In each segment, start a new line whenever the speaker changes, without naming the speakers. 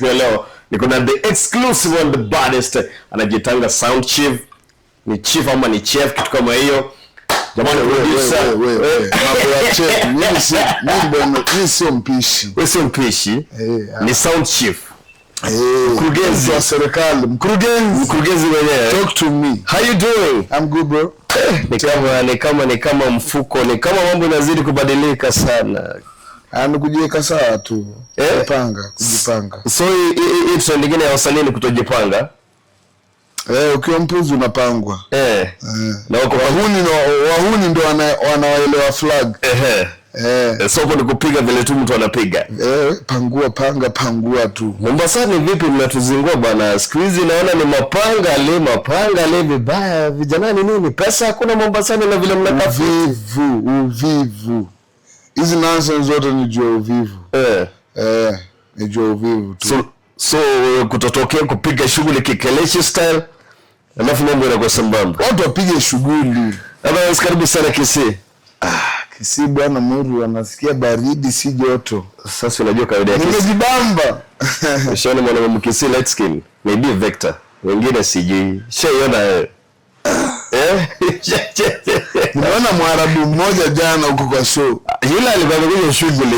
Leo niko na the exclusive on the baddest, anajitanga Sound Chief. Ni chief ama ni chef kitu kama hiyo. Jamani,
wewe chef, mimi sio mpishi.
Wewe sio mpishi? Ni Sound Chief.
Mkurugenzi wa serikali, mkurugenzi
mwenyewe.
Talk to me.
How you doing?
I'm good, bro.
Ni kama mfuko, ni kama mambo yanazidi kubadilika sana.
Kujiweka sawa tu. Kujipanga.
So hii trend nyingine ya wasanii ni kutojipanga.
Ukiwa mpuzi unapangwa.
Na
wahuni ndio wanaelewa flag.
So ni kupiga vile tu mtu anapiga.
Pangua tu.
Mombasa ni vipi mnatuzingua bwana? Siku hizi naona ni mapanga le vibaya. Vijana ni nini? Pesa hakuna Mombasa na vile mnatafuta.
Uvivu. Hizi nonsense zote ni juu ya uvivu. Ni juu ya uvivu tu.
So kutotokea kupiga shughuli kikelechi style. Alafu mambo yanakuwa sambamba.
Watu wapige shughuli.
Hapa karibu sana Kisii.
Kisii bwana Muru anasikia baridi si joto.
Sasa unajua kawaida ya Kisii.
Nimejibamba.
Shona mwana Mkisii light skin. Maybe Vector. Wengine sijui. Shaiona
Nimeona Mwarabu mmoja jana huko kwa show.
Yule alikuwa kwenye shughuli,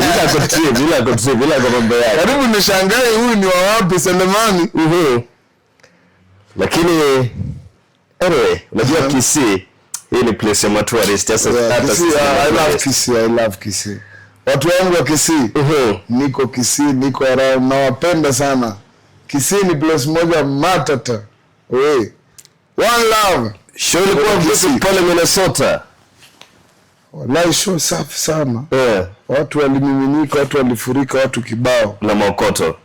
bila kwa mambo yake.
Karibu nishangae huyu ni wa wapi Selemani?
Lakini anyway, unajua Kisii hii ni place ya tourist hata
I love Kisii. Watu wangu wa Kisii. Niko Kisii, niko around, nawapenda sana. Kisii ni place moja matata. One love.
Show ilikuwa vipi pale Minnesota?
Wallahi show safi sana. Watu walimiminika, watu walifurika, watu kibao
na maokoto.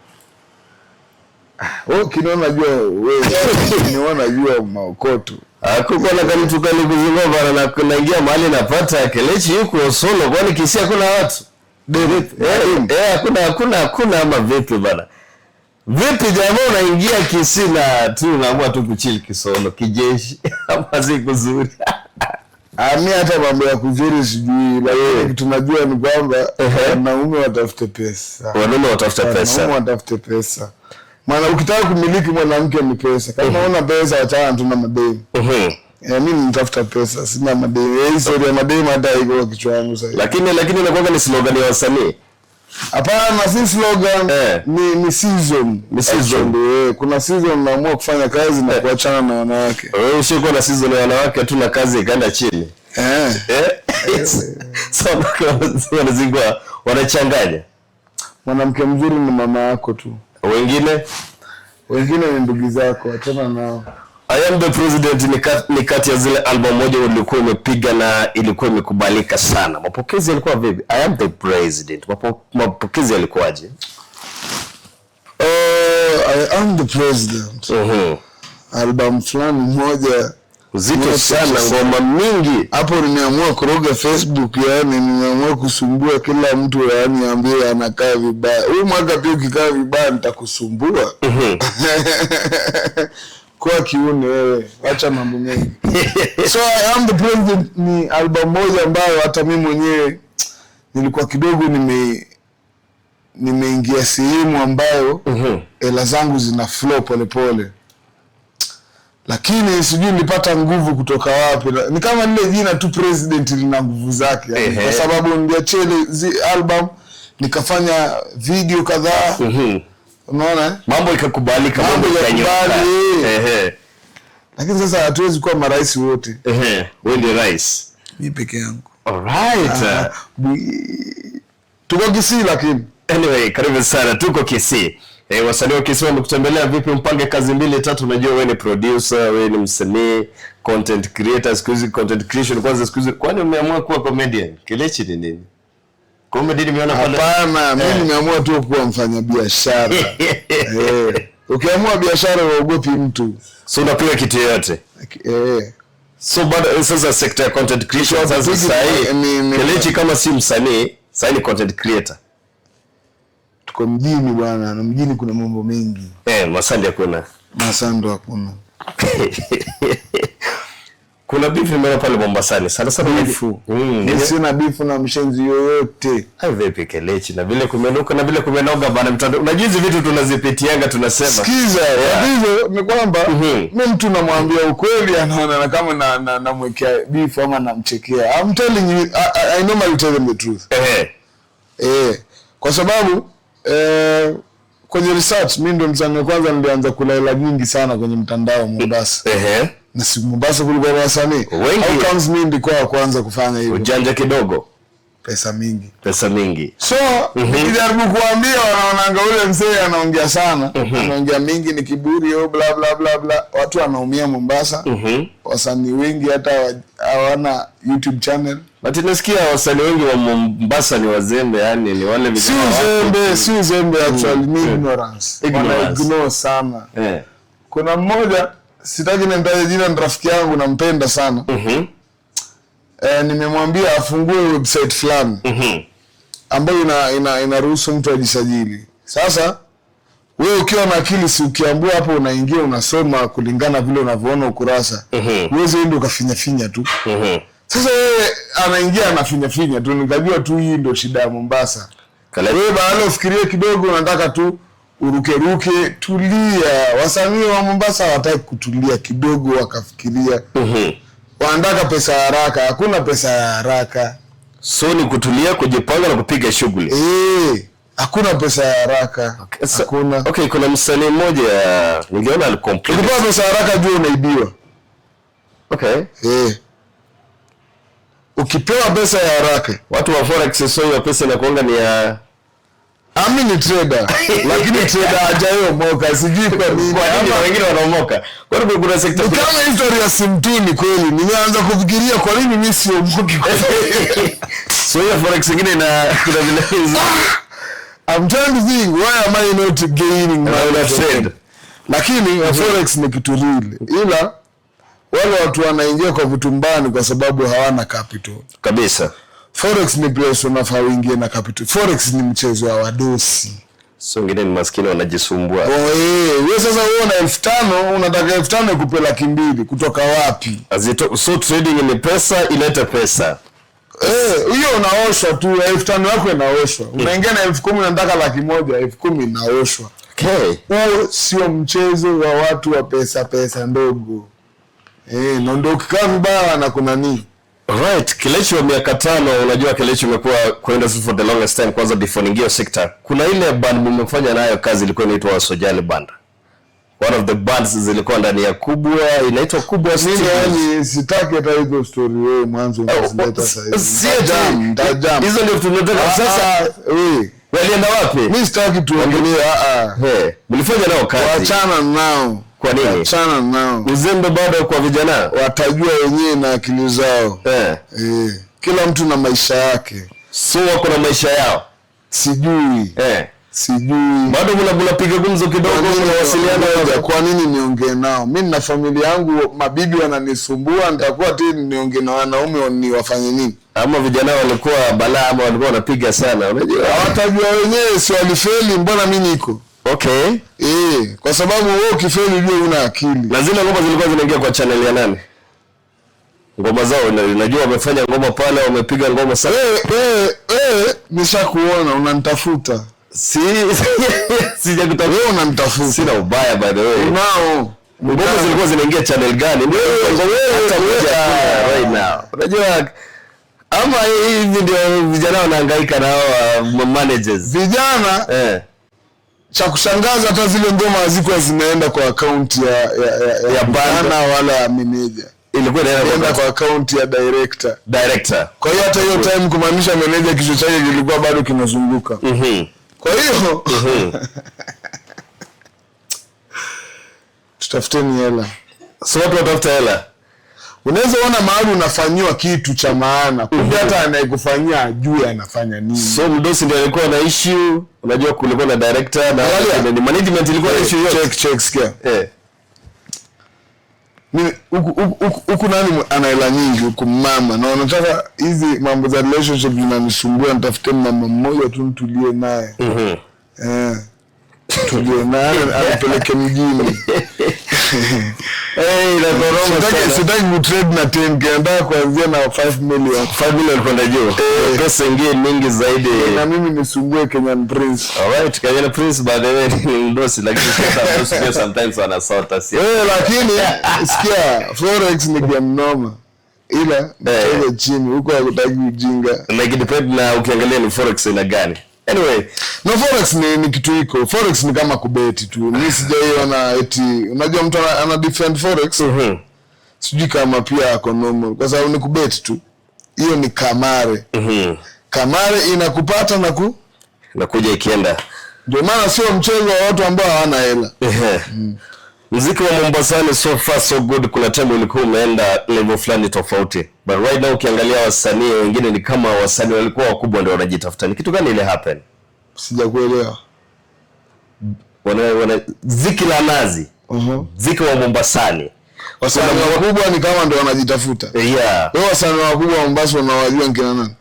Kinaona jua najua maokoto.
Hakukuwa na kama mtu kali kuzunguka bana na kuingia mahali napata kelechi yuko solo kwani Kisii hakuna watu. Hakuna ama vipi bana? Vipi jamaa unaingia Kisii na tu unaamua tu kuchill kisolo kijeshi ama si kuzuri?
Mimi hata mambo ya kuzuri sijui, lakini tunajua ni kwamba wanaume watafute pesa.
Wanaume watafute pesa.
Maana ukitaka kumiliki mwanamke ni pesa. Kama una pesa achana tu na madeni. Mimi nitafuta pesa, sina madeni. Hii story ya madeni hata iko kichwa changu sasa.
Lakini inakuwa ni slogan ya wasanii.
Hapana, si slogan, ni season.
Ni season.
Kuna season naamua kufanya kazi na kuachana na wanawake.
Wewe ushiko na season ya wanawake tu na kazi ikaenda chini. So wanazingua, wanachanganya.
Mwanamke mzuri ni mama yako tu. Wengine ni ndugu zako, achana nao.
I am the president ni kati ya zile album moja ulikuwa umepiga na ilikuwa imekubalika sana. Mapokezi yalikuwa vipi? I am the president. Mapokezi yalikuwaje?
I am the president. Album fulani moja
zito sana, ngoma mingi.
Hapo nimeamua kuroga Facebook, yani nimeamua kusumbua kila mtu, yani ambie anakaa vibaya. Huyu mwaka pia ukikaa vibaya nitakusumbua. Kwa kiuni wewe, acha mambo mengi. So I am the president ni album moja ambayo hata mimi mwenyewe nilikuwa kidogo nimeingia sehemu ambayo hela zangu zina flow polepole. Lakini sijui nilipata nguvu kutoka wapi. Ni kama lile jina tu president lina nguvu zake yani. Kwa sababu niliachia album nikafanya video kadhaa. Unaona?
Mambo ikakubalika, mambo yakanyooka.
Lakini sasa hatuwezi kuwa marais wote.
Wewe ndiye rais.
Mimi peke yangu.
Alright.
Tuko Kisii lakini.
Anyway, karibu sana tuko Kisii. Wasanii wa Kisii wamekutembelea vipi? Mpange kazi 2-3. Unajua wewe ni producer, wewe ni msanii, content creator, content creation kwanza siku hizi. Kwani umeamua kuwa comedian? Kelechi ni nini? Comedy nimeona pale.
Hapana, mimi nimeamua tu kuwa mfanyabiashara. Ukiamua biashara uogopi mtu.
So unapiga kitu yote. So bado sasa sector ya content creation sasa Kelechi kama si msanii, sasa ni content creator.
Tuko mjini bwana, na mjini kuna mambo mengi.
Masando hakuna.
Masando hakuna.
Kuna beef nimeona pale Mombasani. Sana
bifu. Sina bifu na mshenzi yoyote.
Hai vipi Kelechi na vile kumenuka na vile kumenoga bana mtandao. Unajua hizi vitu tunazipitianga tunasema.
Sikiza, hizo ni kwamba mimi mtu namwambia ukweli anaona kama namwekea bifu ama namchekea. I'm telling you, I normally tell them the truth. Kwa sababu kwenye research mimi ndo msanii kwanza nilianza kula hela nyingi sana kwenye mtandao Mombasa. Na si Mombasa kulikuwa na wasanii. How comes mimi ndiko kwanza kufanya hivyo?
Ujanja kidogo.
Pesa mingi.
So,
nikijaribu kuambia wanaonanga ule mzee anaongea sana, anaongea mingi ni kiburi au bla bla bla bla. Watu wanaumia Mombasa. Wasanii wengi hata hawana YouTube channel.
But nasikia wasanii wengi wa Mombasa ni wazembe, yani ni wale
vijana. Si uzembe actually, ni ignorance. Ignore sana. Kuna mmoja sitaki nimtaje jina, ni rafiki yangu nampenda sana. Nimemwambia afungue website fulani ambayo inaruhusu mtu ajisajili. Sasa wewe ukiwa na akili, si ukiambua hapo unaingia unasoma kulingana vile unavyoona ukurasa. Uweze ndio ukafinya tu. Sasa wewe anaingia anafinya tu, nikajua tu hii ndio shida ya Mombasa. Wewe baada ufikirie kidogo, unataka tu uruke, tulia. Wasanii wa Mombasa hawataka kutulia kidogo wakafikiria. Wanataka pesa haraka. Hakuna pesa ya haraka.
So ni kutulia, kujipanga na kupiga shughuli.
Hakuna pesa ya haraka. Hakuna.
Okay, kuna msanii mmoja niliona alicomplain.
Ukipewa pesa haraka jua unaibiwa. Ukipewa pesa ya haraka,
watu wa forex sio hiyo pesa inakuanga ni ya
ni trader. Lakini trader hajayo moka, sijui kwa nini.
Ama wengine wanaomoka. Kwa nini kuna sekta
kama historia ya Simtuni kweli? Nimeanza kufikiria kwa nini mimi sio moki.
So hiyo forex nyingine na kuna vile hizo.
I'm trying to think why am I not gaining my trade. Lakini forex ni kitu real. Ila wale watu wanaingia kwa vitu mbani kwa sababu hawana capital.
Kabisa.
Forex ni place unafaa uingie na capital. Forex ni mchezo wa wadosi.
So wengine ni maskini wanajisumbua.
Wewe sasa uona 5,000 unataka 5,000 ikupe 200,000 kutoka wapi?
So trading ni pesa ileta pesa.
Hiyo unaoshwa tu 5,000 yako inaoshwa. Unaingia na 10,000 unataka 100,000, 10,000 inaoshwa. Huo sio mchezo wa watu wa pesa ndogo. Ndio ukikaa vibaya na kuna nini?
Right, Kelechi wa miaka 5, unajua Kelechi umekuwa kwenda for the longest time kwanza before ningia sector. Kuna ile band mmefanya nayo kazi ilikuwa inaitwa Sojali Band. One of the bands zilikuwa ndani ya Kubwa, inaitwa Kubwa Studios.
Mimi sitaki hata hizo story wewe mwanzo unazileta sasa.
Si jam. Hizo ndio tunataka sasa. Walienda wapi?
Mimi sitaki tuongelee.
Mlifanya nao kazi.
Waachana nao.
Kwa nini?
Waachana nao.
Uzembe bado kwa vijana.
Watajua wenyewe na akili zao. Kila mtu na maisha yake.
So wako na maisha yao.
Sijui. Sijui.
Bado mnapiga gumzo kidogo mnawasiliana.
Kwa nini niongee nao? Mimi na familia yangu mabibi wananisumbua, nitakuwa tu niongee na wanaume ni wafanye nini?
Ama vijana walikuwa balaa ama walikuwa wanapiga sana, unajua?
Hawatajua wenyewe, si walifeli, mbona mimi niko? Kwa sababu wewe ukifeli ujue una akili.
Na zile ngoma zilikuwa zinaingia kwa channel ya nani? Ngoma zao unajua wamefanya ngoma pale, wamepiga ngoma sana.
Nishakuona unanitafuta.
Sijakutafuta.
Wewe unanitafuta.
Sina ubaya by the way.
Unao.
Ngoma zilikuwa zinaingia channel gani? Right now. Unajua ama hivi ndio vijana wanahangaika na hao managers.
Vijana cha kushangaza hata zile ngoma hazikuwa zinaenda kwa account ya bana wala manager.
Ilikuwa inaenda
kwa account ya director. Kwa hiyo hata hiyo time kumaanisha manager kichwa chake kilikuwa bado kinazunguka. Kwa hiyo tutafuteni hela.
So watu watafuta hela.
Unaweza ona mahali unafanyiwa kitu cha maana. Kumbe hata anayekufanyia ajue anafanya nini.
So mdosi ndio alikuwa na issue. Unajua kulikuwa na director na management ilikuwa na issue yote.
Check sikia. Mimi huku nani ana hela nyingi huku mama. Na unataka hizi mambo za relationship zinanisumbua, nitafute mama mmoja tu nitulie naye. Tulie naye anipeleke mjini.
na koroma sana.
Sitaki kutrade na 10k, nataka kuanzia na 5 million.
5 million kwenda juu. Pesa ingine mingi zaidi.
Na mimi nisumbue Kenyan Prince.
Alright, Kenyan Prince by the way ni ndosi, lakini sasa sometimes wanasota si.
Lakini sikia, forex ni game noma. Ila mchezo chini huko hakutaki ujinga.
Like depend na ukiangalia ni forex ina gani. Anyway,
no, forex ni kitu iko. Forex ni kama kubeti tu. Mimi sijaiona eti unajua mtu ana defend forex. Sijui kama pia ako normal kwa sababu ni kubeti tu. Hiyo ni kamare. Kamare inakupata na
kuja ikienda.
Ndio maana sio mchezo wa watu ambao hawana hela.
Muziki wa Mombasani so far so good. Kuna time ulikuwa umeenda level fulani tofauti, but right now ukiangalia wasanii wengine ni kama wasanii walikuwa wakubwa ndio wanajitafuta. Ni kitu gani ile happen?
Sijakuelewa.
Wana ziki la nazi. Ziki wa Mombasani.
Wasanii wakubwa ni kama ndio wanajitafuta.
Yeah.
Wao wasanii wakubwa wa Mombasa unawajua kina nani?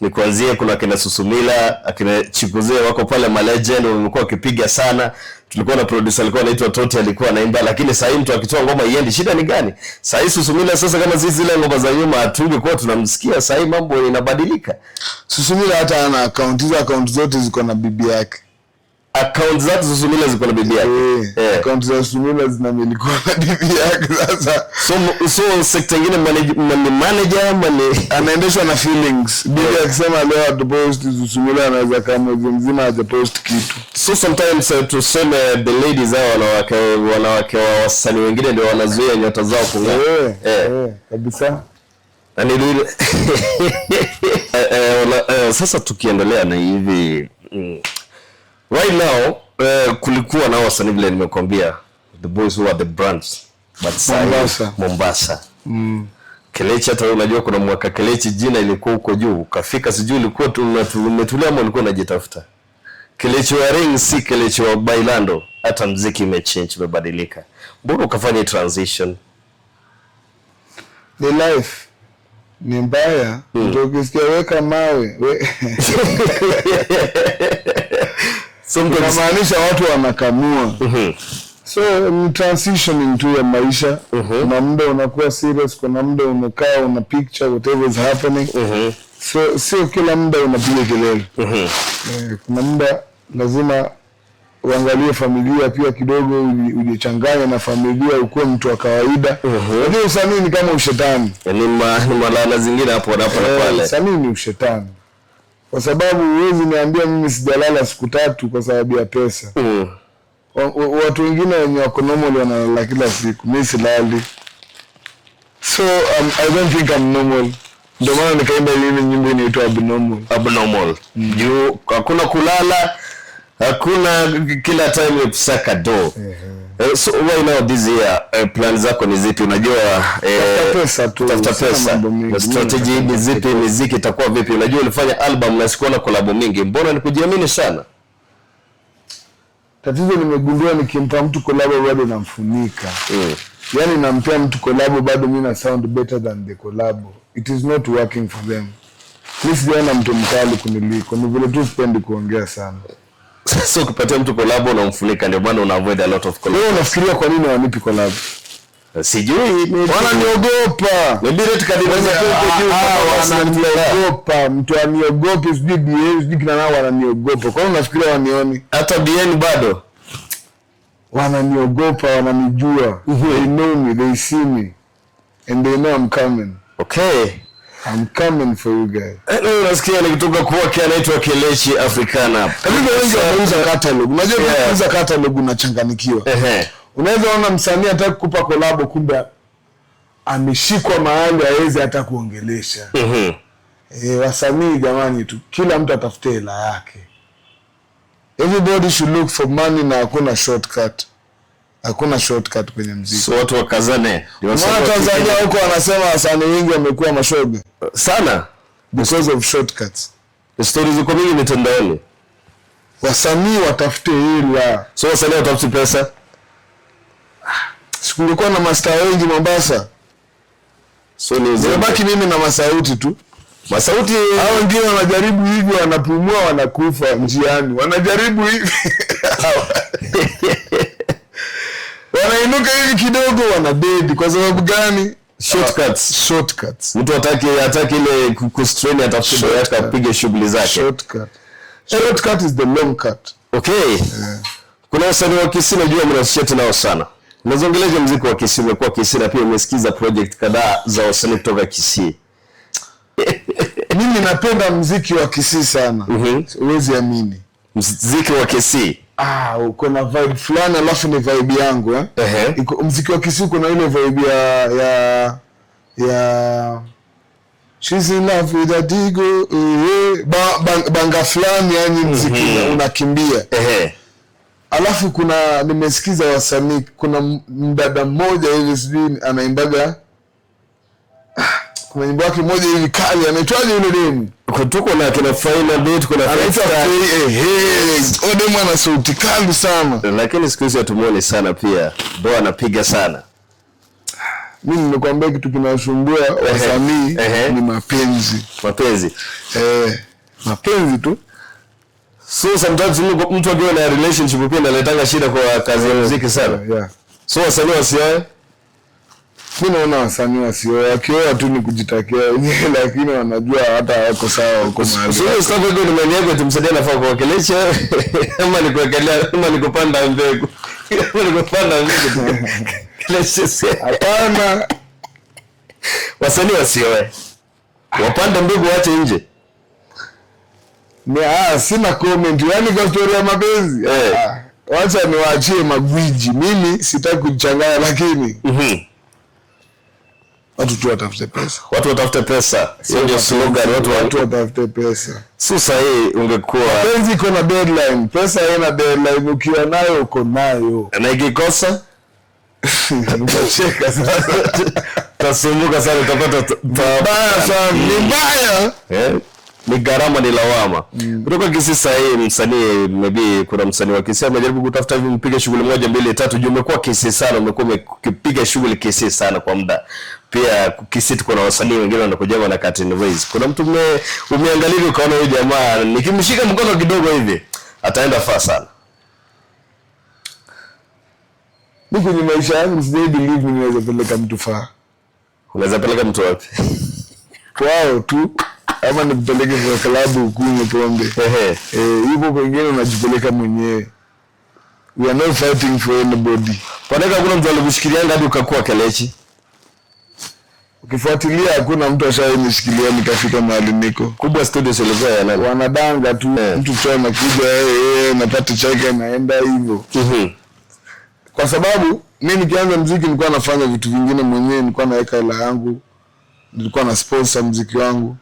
Ni kuanzia kuna kina Susumila, akina Chikuze wako pale ma legend wamekuwa wakipiga sana. Tulikuwa na producer alikuwa anaitwa Toti alikuwa anaimba, lakini sasa mtu akitoa ngoma iende shida ni gani? Sasa Susumila sasa kama sisi zile ngoma za nyuma hatungekuwa tunamsikia, sasa mambo inabadilika.
Susumila hata ana account zote ziko na bibi yake.
Account zake Susumila ziko na bibi yake.
Account za Susumila zinamilikiwa na bibi yake sasa.
So sector nyingine manager
anaendeshwa na feelings. Bibi akisema leo atupost Susumila anaweza kama mwezi mzima hajapost kitu.
So sometimes tuseme the ladies hao wanawake wa wasanii wengine ndio wanazuia nyota zao kung'aa.
Kabisa.
Sasa tukiendelea na hivi right now kulikuwa na wasanii vile nimekuambia the boys who are the brands but Mombasa. Kelechi hata unajua kuna mwaka Kelechi jina ilikuwa huko juu ukafika sijui ilikuwa tumetulia ama ulikuwa unajitafuta. Kelechi wa ring si Kelechi wa bailando, hata muziki imechange imebadilika. Mbona ukafanya transition?
The life ni mbaya. Ndio ukisikia weka mawe so inamaanisha watu wanakamua. So ni transitioning tu ya maisha. Kuna muda unakuwa serious, kuna muda unakaa una picture whatever is happening. So sio kila muda unapiga kelele. Kuna muda lazima uangalie familia pia kidogo, ujichanganye na familia, ukuwe mtu wa kawaida. Unajua usanii ni kama ushetani.
Ni malala zingine hapo na pale.
Usanii ni ushetani. Kwa sababu huwezi niambia mimi sijalala siku 3 kwa sababu ya pesa. Watu wengine wenye wako normal wanalala kila siku. Mimi silali. So I don't think I'm normal. Ndio maana nikaimba ile nyimbo inaitwa Abnormal.
Juu hakuna kulala, hakuna kila time kusaka do. So right now this year plan zako ni zipi? Unajua
pesa tu.
Tafuta pesa. Strategy ni zipi? Muziki itakuwa vipi? Unajua ulifanya album na sikuona collab mingi. Mbona nikujiamini sana?
Tatizo nimegundua nikimpa mtu collab bado namfunika. Yaani nampea mtu collab bado mimi na sound better than the collab. It is not working for them. Mimi sijaona mtu mkali kuniliko. Ni vile tu sipendi kuongea sana.
So kupatia mtu collab unamfunika ndio maana una avoid a lot of collab.
Wewe unafikiria kwa nini wanipi collab?
Sijui
wananiogopa.
Maybe rate kadiri
wananiogopa. Mtu aniogope sijui BN sijui kina nao wananiogopa. Kwa nini unafikiria wanioni?
Hata BN bado
wananiogopa, wananijua. They know me, they see me and they know I'm coming.
Okay.
I'm coming for you guys.
Unasikia nikitoka kwa anaitwa Kelechi Africana.
Kabisa wengi wanauza catalog. Unajua kuuza catalog unachanganikiwa. Unaweza ona msanii anataka kukupa collab kumbe ameshikwa mahali hawezi hata kuongelesha. Wasanii jamani tu kila mtu atafute hela yake. Everybody should look for money na hakuna shortcut. Hakuna shortcut kwenye muziki.
So watu wakazane.
Maana Tanzania huko wanasema wasanii wengi wamekuwa mashoga
sana
because of shortcuts.
The stories ziko mingi mitandaoni.
Wasanii watafute hela.
So wasanii watafute pesa.
Sikungekuwa na master wengi Mombasa. So nimebaki mimi na Masauti tu.
Masauti
hao wengine wanajaribu hivi wanapumua wanakufa njiani. Wanajaribu hivi. wakiinuka hivi kidogo wanadedi. Kwa sababu gani? Shortcuts.
Mtu hataki ile kustrain atafute yake apige shughuli zake.
Shortcut is the long cut.
Okay. Yeah. Kuna wasanii wa Kisii najua mnashiriki nao sana. Nazongeleje muziki wa Kisii, umekuwa Kisii na pia umesikiza project kadhaa za wasanii kutoka Kisii.
Mimi napenda muziki wa Kisii sana. Huwezi amini.
Muziki wa Kisii.
Uko na vibe fulani alafu ni vibe yangu muziki wa Kisii kuna ile vibe ya she's in love with a digo banga fulani, yani muziki unakimbia. Alafu kuna nimesikiza wasanii, kuna mdada mmoja hivi sijui anaimbaga, kuna nyimbo yake moja hivi kali, anaitwaje yule demu?
Tuko na kina Final Date, kuna
anaitwa demu ana sauti kali sana,
lakini siku hizi hatumuoni sana pia. Ndo anapiga sana.
Mimi nimekwambia kitu kinasumbua wasanii ni mapenzi. Mapenzi tu.
So sometimes mtu akiwa na relationship pia inaleta shida kwa kazi ya muziki sana. So wasanii wasioe,
mimi naona wasanii wasioe akioa tu ni kujitakia wenyewe, lakini wanajua hata wako sawa huko mahali.
So sababu ndio nimeniambia tumsaidie nafaa kwa kelele ama nikuwekelea ama nikupanda mbegu. Ama nikupanda mbegu.
Hapana.
Wasanii wasioe. Wapanda mbegu waache nje.
Sina comment yani kwa story ya mapenzi. Wacha niwaachie magwiji. Mimi sitaki kuchanganya, lakini watu tu watafute pesa.
Watu watafute pesa. Hiyo ndio slogan, watu
watafute pesa.
Sasa hii ungekuwa
mapenzi iko na deadline, pesa haina deadline, ukiwa nayo uko nayo.
Na ikikosa
unacheka sasa.
Tasumbuka sana, utapata
mbaya sana. Ni mbaya.
Ni gharama, ni lawama. Kutoka Kisii sasa hii msanii, maybe kuna msanii wa Kisii amejaribu kutafuta hivi mpige shughuli 1 2 3. Juu umekuwa Kisii sana, umekuwa ukipiga shughuli Kisii sana kwa muda. Pia Kisii tuko na wasanii wengine wanakuja na Curtain Raise. Kuna mtu umeangalia ukaona huyu jamaa nikimshika mkono kidogo hivi ataenda faa sana.
Mimi kwenye maisha yangu sijai believe mimi naweza peleka mtu faa.
Unaweza peleka mtu wapi?
Kwao tu. Ama nipeleke kwa klabu ukunywe pombe. Hivyo pengine unajipeleka mwenyewe. We are not fighting for anybody.
Paneka kuna mtu alikushikilia hadi ukakuwa kelechi.
Ukifuatilia hakuna mtu ashayenishikilia nikafika mahali niko.
Kubwa studio ilikuwa ya nani?
Wanadanga tu. Mtu tu anakuja napata chake naenda hivyo. Kwa sababu mimi nikianza muziki nilikuwa nafanya vitu vingine mwenyewe, nilikuwa naweka hela yangu. Nilikuwa na sponsor muziki wangu.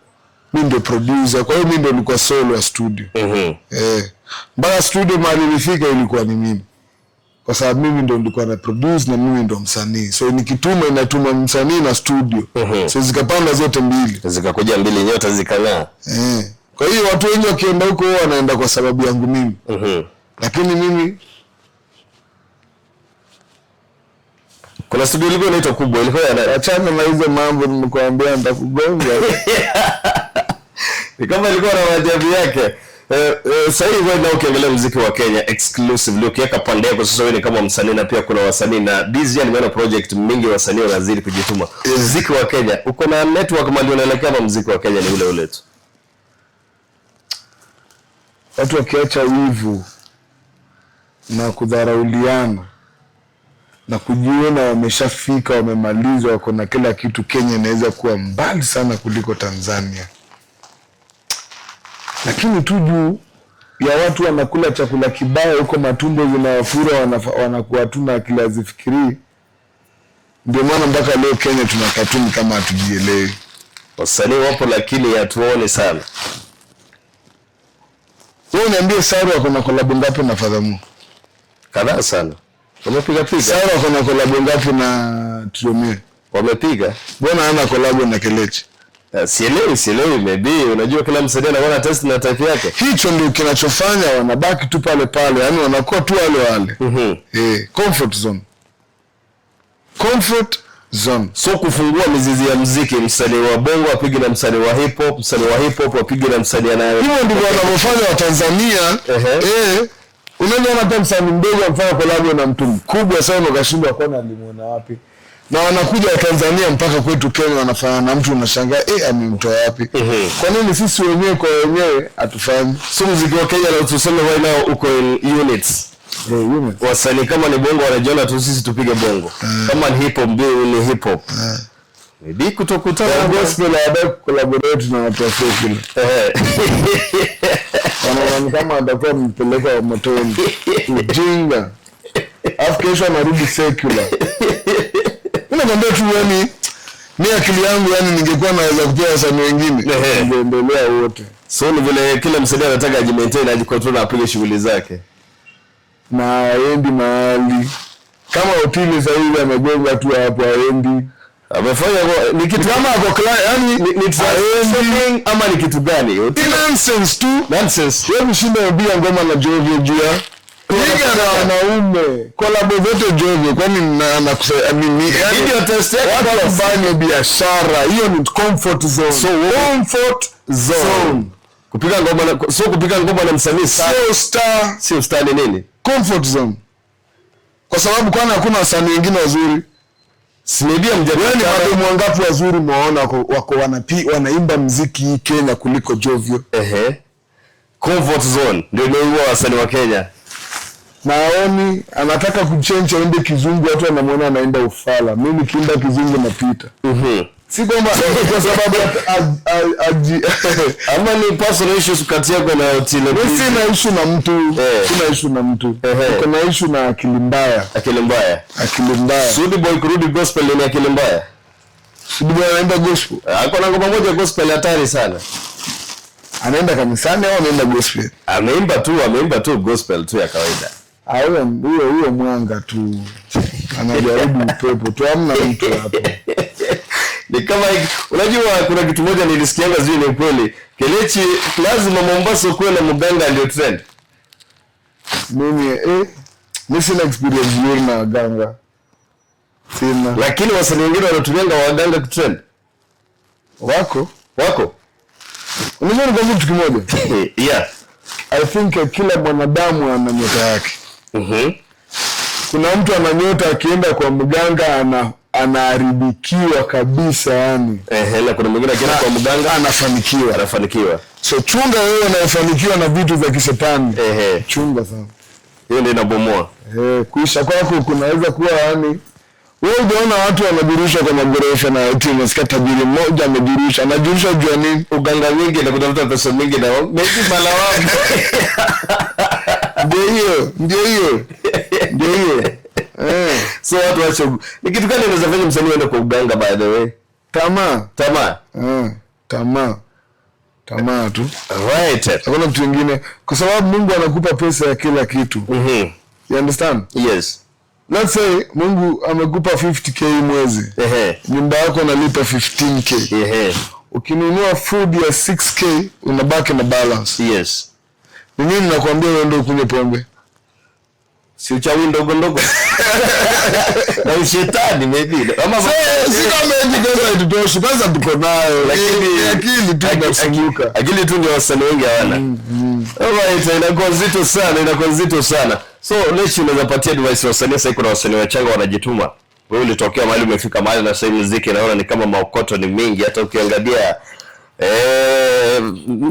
Mimi ndio producer, kwa hiyo mimi ndio nilikuwa solo wa studio. Mpaka studio mahali nilifika ilikuwa ni mimi. Kwa sababu mimi ndio nilikuwa na produce na mimi ndio msanii. So nikituma inatuma msanii na studio. So zikapanda zote mbili.
Zikakuja mbili nyota zikang'aa.
Kwa hiyo watu wengi wakienda huko wanaenda kwa sababu yangu mimi. Lakini mimi
kuna studio ilikuwa inaitwa kubwa, ilikuwa ya nani?
Achana na hizo mambo nimekuambia nitakugonga.
Ni kama ilikuwa na maajabu yake. Sasa hivi wewe ukiangalia muziki wa Kenya exclusively, ukiweka pande yako sasa wewe ni kama msanii na pia kuna wasanii na this year nimeona project mingi wasanii wanazidi kujituma. Muziki wa Kenya uko na network mali unaelekea kama muziki wa Kenya ni ule ule tu.
Watu wakiacha wivu na kudharauliana na kujiona wameshafika, wamemalizwa, wako na kila kitu, Kenya inaweza kuwa mbali sana kuliko Tanzania. Lakini tu juu ya watu wanakula chakula kibaya huko, matumbo zinawafura, wanakuwa tuna akili hazifikirii. Ndio maana mpaka leo Kenya tunakatuni kama hatujielewi.
Wasanii wapo lakini hatuoni sana.
Wewe niambie Saru wako na collab ngapi na Fadhamu?
Kadhaa sana. Wamepiga.
Saru wako na collab ngapi na Tuomie?
Wamepiga.
Mbona hana collab na Kelechi?
Sielewi maybe unajua kila msanii anaona test na type yake.
Hicho ndio kinachofanya wanabaki tu pale pale, yani wanakuwa tu wale. Comfort zone. So
kufungua mizizi ya muziki, msanii wa bongo apige na msanii wa hip hop, apige na msanii anaye.
Hiyo ndio wanaofanya wa Tanzania. Unajua hata msanii mdogo amfanya collab na mtu mkubwa sana ukashindwa kuona alimuona wapi. Na wanakuja Tanzania mpaka kwetu Kenya wanafanya na mtu unashangaa amemtoa wapi? Kwa nini sisi wenyewe kwa wenyewe hatufanyi?
So muziki wa Kenya na tuseme right now uko in units. Wasanii kama ni bongo wanajiona tu sisi tupige bongo. Kama ni hip hop ni hip hop. Maybe kutokutana
na gospel ya collaborate na watu wa secular. Wanaona kama atakuwa mpeleka motoni. Ujinga. Afu kesho anarudi secular. Nakwambia tu yani ni akili yangu yani ningekuwa naweza kupea wasanii wengine ningeendelea wote.
So ni vile kila msanii anataka ajimaintain ajicontrol na apige shughuli zake.
Na aendi mahali. Kama Otile sasa hivi amegonga tu hapo aendi.
Amefanya ni kitu
kama ako yani ni
trending ama ni kitu gani?
Nonsense tu.
Nonsense.
Yeye mshinda mbia ngoma na Jovio jua. Piga na wanaume. Collab zote Jovio kwani anakusema mimi yani
ndio test yake
kwa kufanya biashara. Hiyo ni comfort zone.
So comfort zone. Kupiga ngoma na msanii sio star ni nini?
Comfort zone. Kwa sababu kwani hakuna wasanii wengine wazuri.
Sinibia mjadala
ni watu wangapi wazuri muona wako wanaimba muziki hii Kenya kuliko Jovio.
Comfort zone ndio huwa wasanii wa Kenya.
Naoni anataka kuchange aende kizungu watu wanamuona anaenda ufala. Mimi kiimba kizungu napita. Si kwamba kwa sababu
ama ni personal issues kati yako na Otile.
Mimi sina issue na mtu. Sina issue na mtu. Kuna issue na akili mbaya.
Akili mbaya.
Akili mbaya.
Sudi Boy kurudi gospel ni akili mbaya.
Sudi Boy anaenda gospel.
Ako na ngoma moja gospel hatari sana.
Anaenda kanisani au anaenda gospel?
Ameimba tu gospel tu ya kawaida.
Huyo mwanga tu. Anajaribu upepo tu hamna mtu hapo.
Ni kama unajua kuna kitu moja nilisikianga zile ni kweli. Kelechi lazima Mombasa kuwe na mganga ndio trend.
Mimi sina experience hiyo na waganga. Sina.
Lakini wasanii wengine wanatumianga waganga kutrend.
Wako? Unajua ni kitu kimoja?
Yeah.
I think kila mwanadamu ana nyota yake. Kuna mtu ana nyota akienda kwa mganga anaharibikiwa kabisa yani.
Na kuna mwingine akienda kwa mganga anafanikiwa. So
chunga wewe unayefanikiwa na vitu vya kishetani. Chunga sana.
Hiyo ndio inabomoa.
Kuisha kwako kunaweza kuwa yani wewe unaona watu wanajirusha kwa magorofa na eti unasikia tajiri mmoja amejirusha. Anajirusha jua nini?
Uganga mingi na kutafuta pesa mingi na maybe mala wako.
Ndio hiyo.
So watu wacho ni kitu gani unaweza fanya msanii aende kwa uganga by the way?
Tamaa tu.
Right.
Hakuna kitu kingine kwa sababu Mungu anakupa pesa ya kila kitu. You understand?
Yes.
Let's say Mungu amekupa 50k mwezi. Nyumba yako unalipa 15k. Ukinunua food ya 6k unabaki na balance.
Yes.
Mimi ninakwambia uende ukunywe pombe.
Si uchawi ndogo na ushetani maybe ama
si kama pesa itutoshi pesa tuko nayo lakini akili tu inasumbuka
akili tu ndio wasanii wengi hawana. Alright, inakuwa nzito sana. So let's unaweza patia advice wasanii sasa. Kuna wasanii wachanga wanajituma. Wewe ulitokea mahali umefika mahali na sasa muziki naona ni kama maokoto ni mingi. Hata ukiangalia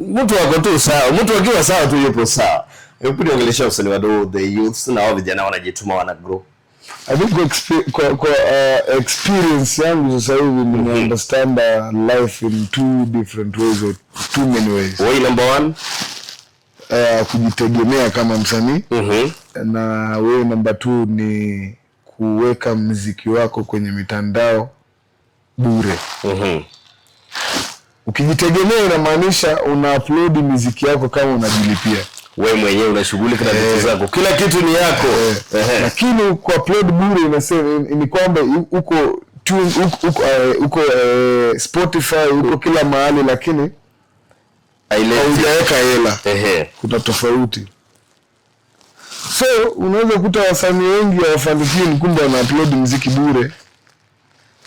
mtu wako tu sawa, mtu akiwa sawa tu yupo sawa. Hebu niongelesha wasanii wadogo, the youths na wao vijana wanajituma wana grow.
I think experience yangu sasa hivi ni understand life in two different ways or too many ways.
Way number one,
kujitegemea kama msanii. Na way number two ni kuweka muziki wako kwenye mitandao bure. Ukijitegemea inamaanisha una upload muziki yako kama unajilipia.
Wewe mwenyewe unashughulika na vitu zako. Kila kitu ni yako.
Lakini kwa upload bure inasema ni kwamba uko Spotify, uko kila mahali lakini haujaweka hela. Kuna tofauti. So unaweza kuta wasanii wengi hawafanikiwi kumbe wana upload muziki bure.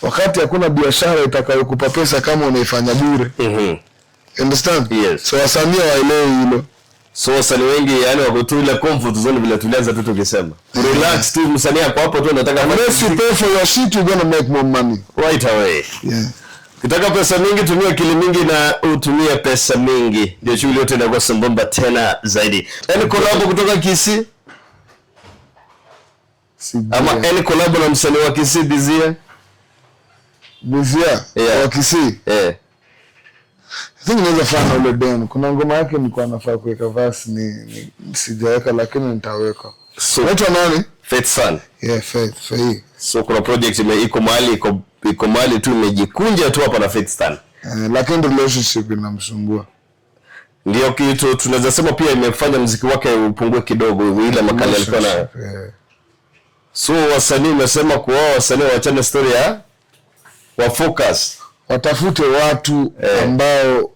Wakati hakuna biashara itakayokupa pesa kama unaifanya bure. Understand?
Yes.
So wasanii waelewe hilo.
So wasanii wengi yani wako tu ile comfort zone bila tulianza tu tukisema. Relax tu, msanii hapo hapo tu anataka
unless you pay for your shit you're gonna make more money
right away.
Yeah.
Kitaka pesa mingi, tumia akili mingi na utumie pesa mingi. Ndio shughuli yote inakuwa sambamba tena zaidi. Any collab kutoka Kisii? Ama any collab na msanii wa Kisii Bizia?
Bizia?
Yeah.
Wa Kisii?
Yeah.
I think naweza fanya ule Ben. Kuna ngoma yake nilikuwa nafaa kuweka verse ni sijaweka lakini nitaweka.
So,
unaitwa nani?
Faith Sun.
Yeah, Faith.
So kuna project iko mahali tu imejikunja tu hapa na Faith Sun.
Lakini relationship inamsumbua.
Ndio kitu tunaweza sema pia imefanya muziki wake upungue kidogo ile makali alikuwa na. Yeah. So wasanii umesema kwa wasanii waachane story ya wa focus,
watafute watu ambao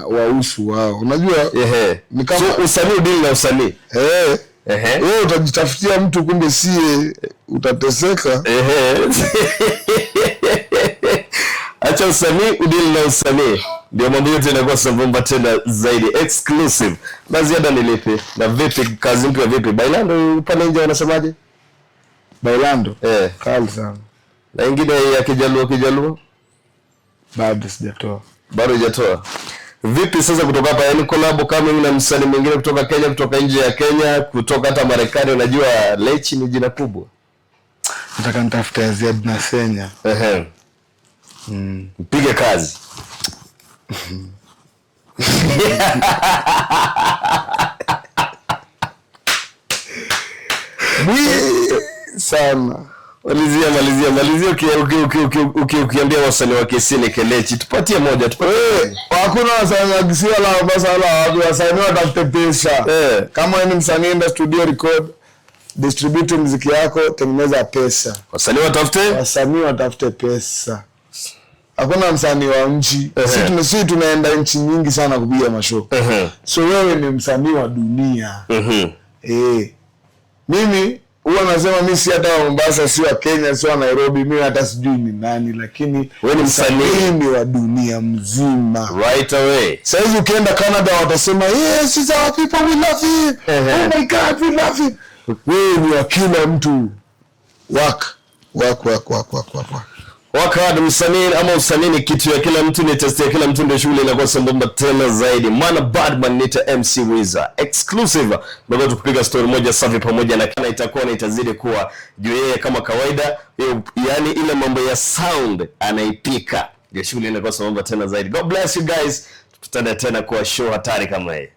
wahusu wao. Unajua
ni kama so, usanii deal na usanii.
Wewe utajitafutia mtu kumbe sie utateseka.
Acha usanii udili na usanii. Ndio mambo yote yanakuwa sambamba tena zaidi exclusive. Na ziada ni lipi? Na vipi kazi mpya vipi? Bailando pale nje wanasemaje?
Bailando? Kali sana.
Na ingine ya Kijaluo?
Bado sijatoa.
Bado hujatoa. Vipi sasa kutoka hapa yani collab kama na msanii mwingine kutoka Kenya, kutoka nje ya Kenya, kutoka hata Marekani, unajua Lechi ni jina kubwa.
Nataka nitafute Ziad na Senya.
Mpige kazi.
Sana.
Malizia ukiambia wasanii wa Kisii ni Kelechi. Tupatie moja,
hakuna wasanii wa Kisii wala basa wala wasanii watafute pesa. Kama wewe ni msanii enda studio record, distribute muziki yako, tengeneza pesa.
Wasanii
watafute pesa. Hakuna msanii wa nchi. Sisi tunaenda nchi nyingi sana kupiga mashow. So wewe ni msanii wa dunia. Mimi huwa nasema mimi si hata wa Mombasa, si wa Kenya, si wa Nairobi, mimi hata sijui ni nani, lakini
wewe ni msanii
wa dunia mzima.
Right away.
Sasa ukienda Canada watasema yes, it's our people, we love him. Oh my God, we love him. Wewe ni wa kila mtu. Work
hard. Msanii ama usanii ni kitu ya kila mtu, ni test ya kila mtu, ndio shughuli inakuwa sambamba tena zaidi. Mana Badman nita MC Wiza exclusive. Bado tukupiga story moja safi pamoja na kana itakuwa na itazidi kuwa juu yeye kama kawaida, yani ile mambo ya sound anaipika. Ndio shughuli inakuwa sambamba tena zaidi. God bless you guys. Tutane tena kwa show hatari kama hii.